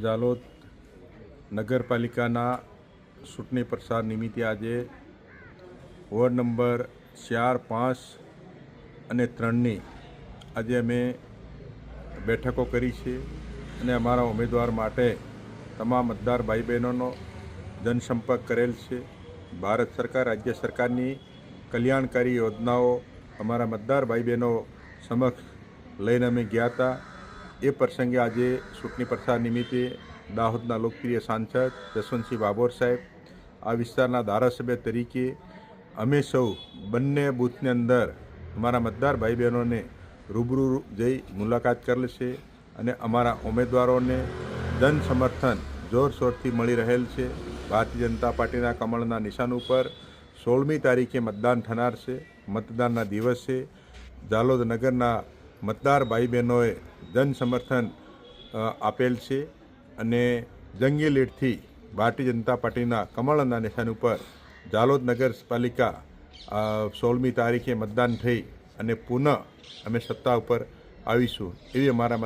જાલોદ નગરપાલિકાના ચૂંટણી પ્રચાર નિમિત્તે આજે વોર્ડ નંબર 4, 5 અને 3ની આજે અમે બેઠકો કરી છે અને અમારા ઉમેદવાર માટે તમામ મતદાર ભાઈ બહેનોનો જનસંપર્ક કરેલ છે. ભારત સરકાર, રાજ્ય સરકારની કલ્યાણકારી યોજનાઓ અમારા મતદાર ભાઈ બહેનો સમક્ષ લઈને અમે ગયા હતા. એ પ્રસંગે આજે ચૂંટણી પ્રચાર નિમિત્તે દાહોદના લોકપ્રિય સાંસદ જસવંતસિંહ ભાભોર સાહેબ, આ વિસ્તારના ધારાસભ્ય તરીકે અમે સૌ બંને બૂથની અંદર અમારા મતદાર ભાઈ બહેનોને રૂબરૂ જઈ મુલાકાત કરેલ છે અને અમારા ઉમેદવારોને જન સમર્થન જોરશોરથી મળી રહેલ છે. ભારતીય જનતા પાર્ટીના કમળના નિશાન ઉપર 16મી તારીખે મતદાન થનાર છે. મતદાનના દિવસે જાલોદ નગરના મતદાર ભાઈ બહેનોએ જન સમર્થન આપેલ છે અને જંગી લીડથી ભારતીય જનતા પાર્ટીના કમળના નિશાન ઉપર જાલોદ નગરપાલિકા 16મી તારીખે મતદાન થઈ અને પુનઃ અમે સત્તા ઉપર આવીશું એવી અમારા